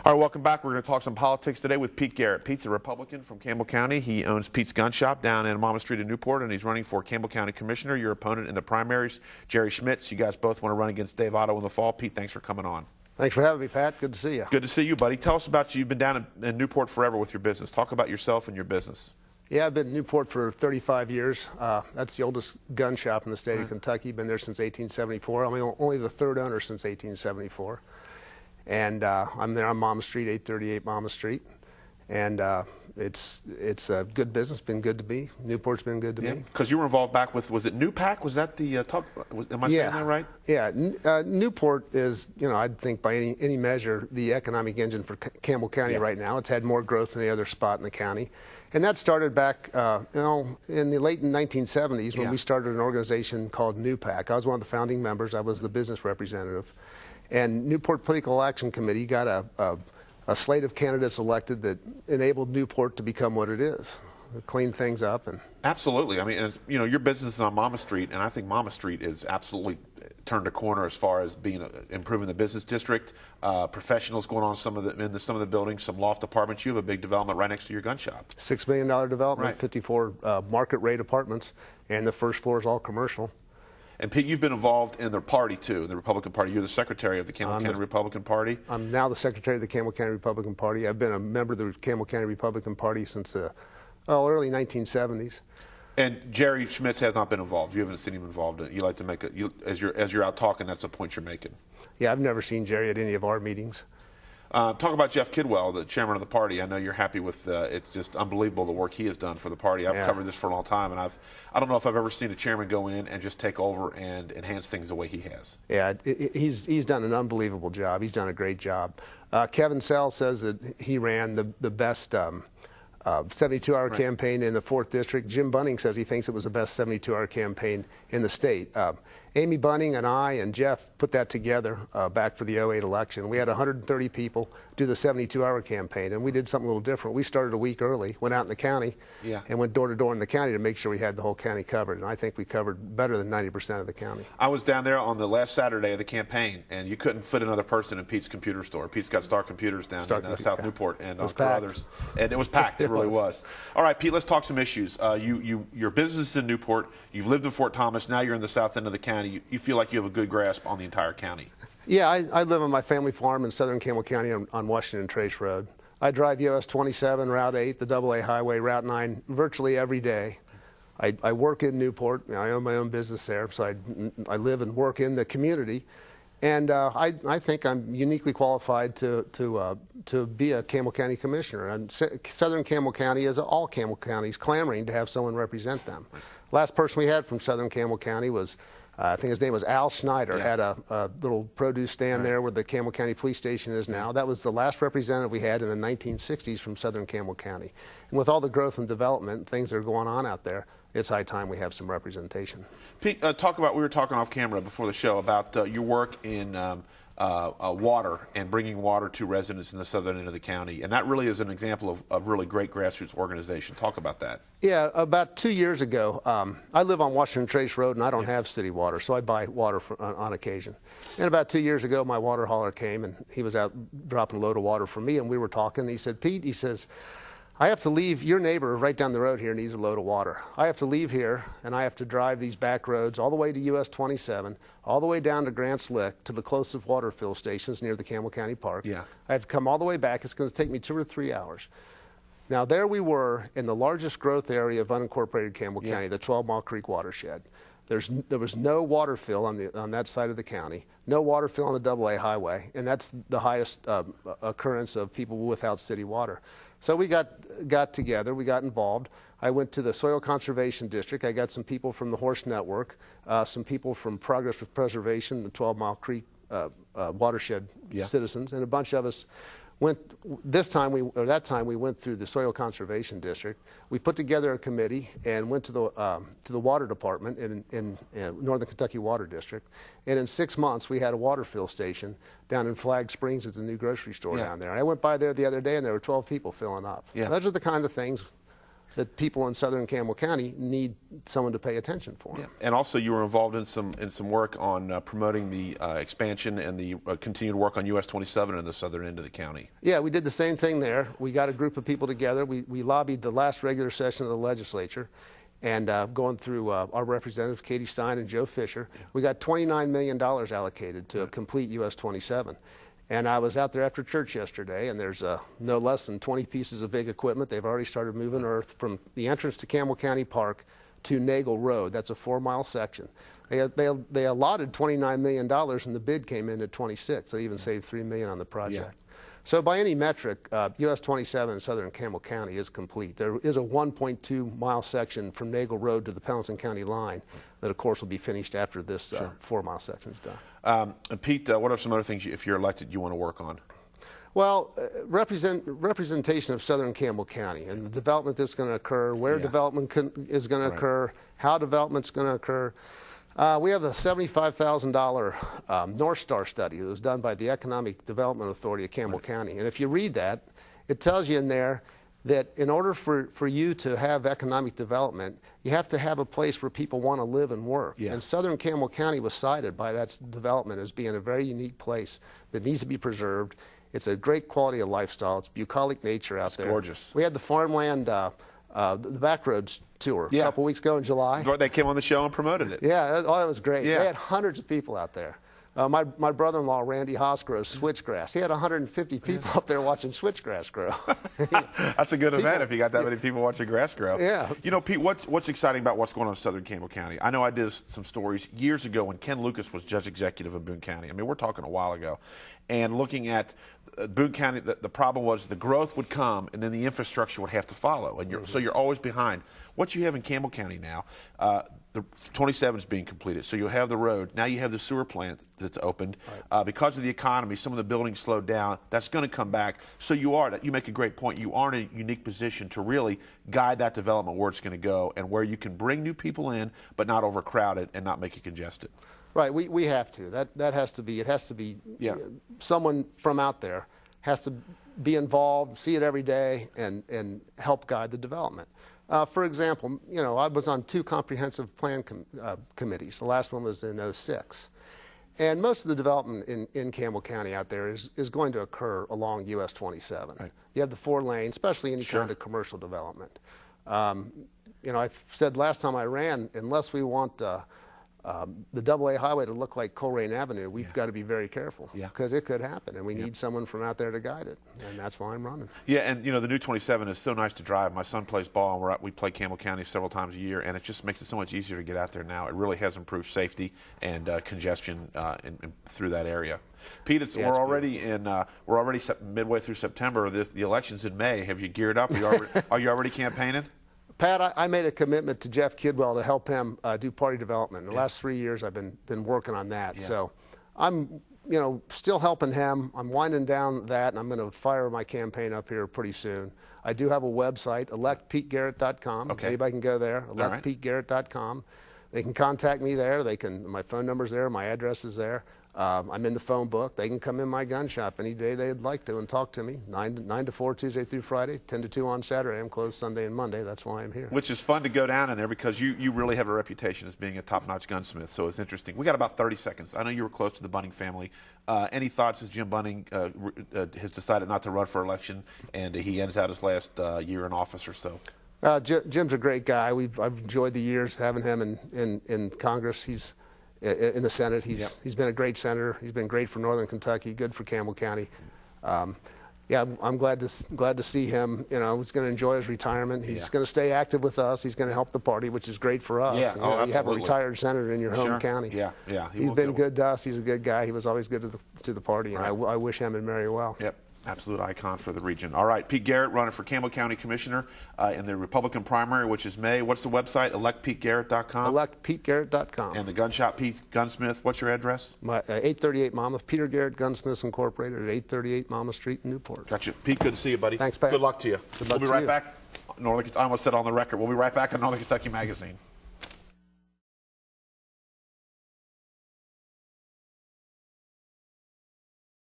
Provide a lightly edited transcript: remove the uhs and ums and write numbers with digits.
All right, welcome back. We're going to talk some politics today with Pete Garrett. Pete's a Republican from Campbell County. He owns Pete's Gun Shop down in Mama Street in Newport, and he's running for Campbell County Commissioner. Your opponent in the primaries, Jerry Schmitz. You guys both want to run against Dave Otto in the fall. Pete, thanks for coming on. Thanks for having me, Pat. Good to see you. Good to see you, buddy. Tell us about you. You've been down in Newport forever with your business. Talk about yourself and your business. Yeah, I've been in Newport for 35 years. That's the oldest gun shop in the state of Kentucky. Been there since 1874. I'm only the third owner since 1874. And I'm there on Mama Street, 838 Mama Street. And it's a good business, been good to me. Newport's been good to me. Because you were involved back with, was it NewPAC? Was that the am I saying that right? Yeah, Newport is, I think by any measure, the economic engine for Campbell County right now. It's had more growth than any other spot in the county. And that started back, in the late 1970s when we started an organization called NewPAC. I was one of the founding members. I was the business representative. And Newport Political Action Committee got a slate of candidates elected that enabled Newport to become what it is. Clean things up. And absolutely. I mean, it's, your business is on Mama Street, and I think Mama Street is absolutely turned a corner as far as being improving the business district. Professionals going on in some of the buildings, some loft apartments. You have a big development right next to your gun shop. $6 million development, 54 market rate apartments, and the first floor is all commercial. And Pete, you've been involved in their party too, the Republican Party. You're the secretary of the Campbell County Republican Party. I'm now the secretary of the Campbell County Republican Party. I've been a member of the Campbell County Republican Party since the early 1970s. And Jerry Schmitz has not been involved. You haven't seen him involved in it. You like to make it as you're out talking. That's a point you're making. Yeah, I've never seen Jerry at any of our meetings. Talk about Jeff Kidwell, the chairman of the party. I know you're happy with. It's just unbelievable the work he has done for the party. I've covered this for a long time, and I don't know if I've ever seen a chairman go in and just take over and enhance things the way he has. Yeah, he's done an unbelievable job. He's done a great job. Kevin Sell says that he ran the best 72-hour campaign in the 4th District. Jim Bunning says he thinks it was the best 72-hour campaign in the state. Amy Bunning and I and Jeff put that together back for the 08 election. We had 130 people do the 72-hour campaign, and we did something a little different. We started a week early, went out in the county, and went door to door in the county to make sure we had the whole county covered. And I think we covered better than 90% of the county. I was down there on the last Saturday of the campaign, and you couldn't fit another person in Pete's computer store. Pete's got Star Computers down in South Newport, and others, and it was packed. It really was. All right, Pete, let's talk some issues. Your business is in Newport. You've lived in Fort Thomas. Now you're in the south end of the county. You feel like you have a good grasp on the entire county. Yeah, I live on my family farm in southern Campbell County on Washington Trace Road. I drive US 27, Route 8, the AA Highway, Route 9 virtually every day. I work in Newport. I own my own business there, so I live and work in the community. And I think I'm uniquely qualified to be a Campbell County Commissioner. And Southern Campbell County, as all Campbell counties, clamoring to have someone represent them. Last person we had from Southern Campbell County was, I think his name was Al Schneider, had a little produce stand there where the Campbell County Police Station is now. That was the last representative we had in the 1960s from Southern Campbell County. And with all the growth and development, things that are going on out there, it's high time we have some representation. Pete, we were talking off camera before the show about your work in water and bringing water to residents in the southern end of the county. And that really is an example of really great grassroots organization. Talk about that. Yeah, about 2 years ago, I live on Washington Trace Road, and I don't have city water, so I buy water on occasion. And about 2 years ago, my water hauler came, and he was out dropping a load of water for me, and we were talking, and he said, Pete, he says, I have to leave. Your neighbor right down the road here needs a load of water. I have to leave here, and I have to drive these back roads all the way to US 27, all the way down to Grants Lick to the closest water fill stations near the Campbell County Park. I have to come all the way back. It's going to take me 2 or 3 hours. Now, there we were in the largest growth area of unincorporated Campbell County, the 12 Mile Creek watershed. There was no water fill on that side of the county, no water fill on the AA Highway, and that's the highest occurrence of people without city water. So we got together, we got involved. I went to the Soil Conservation District. I got some people from the Horse Network, some people from Progress with Preservation, the 12 Mile Creek watershed citizens, and a bunch of us went. That time we went through the Soil Conservation District. We put together a committee and went to the water department in Northern Kentucky Water District. And in 6 months, we had a water fill station down in Flag Springs at the new grocery store down there. And I went by there the other day, and there were 12 people filling up. Those are the kind of things that people in southern Campbell County need someone to pay attention for. Yeah. And also you were involved in some work on promoting the expansion and the continued work on US 27 in the southern end of the county. Yeah, we did the same thing there. We got a group of people together. We lobbied the last regular session of the legislature, and going through our representatives, Katie Stein and Joe Fisher, we got $29 million allocated to complete US 27. And I was out there after church yesterday, and there's no less than 20 pieces of big equipment. They've already started moving earth from the entrance to Campbell County Park to Nagel Road. That's a 4-mile section. They allotted $29 million, and the bid came in at 26. They even saved $3 million on the project. Yeah. So by any metric, US 27 in southern Campbell County is complete. There is a 1.2-mile section from Nagel Road to the Pendleton County line that, of course, will be finished after this 4-mile section is done. Pete, what are some other things, if you're elected, you want to work on? Well, representation of southern Campbell County and the development that's going to occur, where development is going to occur, how development's going to occur. We have a $75,000 North Star study that was done by the Economic Development Authority of Campbell County. And if you read that, it tells you in there that in order for you to have economic development, you have to have a place where people want to live and work. Yeah. And southern Campbell County was cited by that development as being a very unique place that needs to be preserved. It's a great quality of lifestyle. It's bucolic nature out there. It's gorgeous. We had the farmland, the Backroads tour a couple weeks ago in July. They came on the show and promoted it. Yeah, that was great. Yeah. They had hundreds of people out there. My brother-in-law, Randy Haas, grows switchgrass. He had 150 people up there watching switchgrass grow. That's a good event if you got that many people watching grass grow. Yeah. You know, Pete, what's exciting about what's going on in southern Campbell County? I know I did some stories years ago when Ken Lucas was judge executive of Boone County. I mean, we're talking a while ago. And looking at Boone County, the problem was the growth would come and then the infrastructure would have to follow. And so you're always behind. What you have in Campbell County now, the 27 is being completed, so you'll have the road. Now you have the sewer plant that's opened. Because of the economy, some of the buildings slowed down. That's going to come back. So you make a great point. You are in a unique position to really guide that development where it's going to go and where you can bring new people in but not overcrowd it and not make it congested. Right, we have to. That has to be. It has to be. Someone from out there has to be involved, see it every day, and help guide the development. For example, you know, I was on 2 comprehensive plan committees. The last one was in '06, and most of the development in Campbell County out there is going to occur along US 27. Right. You have the 4 lanes, especially any kind of commercial development. You know, I said last time I ran, unless we want the AA highway to look like Coleraine Avenue, we've got to be very careful because it could happen, and we need someone from out there to guide it, and that's why I'm running. Yeah, and you know, the new 27 is so nice to drive. My son plays ball, and we play Campbell County several times a year, and it just makes it so much easier to get out there now. It really has improved safety and congestion through that area. Pete, we're already midway through September. The election's in May. Have you geared up? Are you already campaigning? Pat, I made a commitment to Jeff Kidwell to help him do party development. In the last 3 years, I've been working on that. So I'm, you know, still helping him. I'm winding down that, and I'm going to fire my campaign up here pretty soon. I do have a website, electpetegarrett.com. Okay. Anybody can go there, electpetegarrett.com. They can contact me there. My phone number's there. My address is there. I'm in the phone book. They can come in my gun shop any day they'd like to and talk to me. 9 to 4 Tuesday through Friday, 10 to 2 on Saturday. I'm closed Sunday and Monday. That's why I'm here. Which is fun to go down in there because you really have a reputation as being a top-notch gunsmith, so it's interesting. We got about 30 seconds. I know you were close to the Bunning family. Any thoughts as Jim Bunning has decided not to run for election and he ends out his last year in office or so? Jim's a great guy. I've enjoyed the years having him in Congress. He's in the Senate. He's been a great senator. He's been great for Northern Kentucky, good for Campbell County. Yeah, I'm glad to see him. You know, he's going to enjoy his retirement. He's going to stay active with us. He's going to help the party, which is great for us. Yeah, you have a retired senator in your home county. Yeah. He's been good to us. He's a good guy. He was always good to the party, and I wish him and Mary well. Yep. Absolute icon for the region. All right, Pete Garrett running for Campbell County Commissioner in the Republican primary, which is May. What's the website? electpetegarrett.com? electpetegarrett.com. And the gun shop, Pete Gunsmith, what's your address? 838 Monmouth, Peter Garrett Gunsmiths Incorporated at 838 Monmouth Street in Newport. Gotcha. Pete, good to see you, buddy. Thanks, Pat. Good luck to you. Good luck we'll be right back. I almost said on the record. We'll be right back on Northern Kentucky Magazine.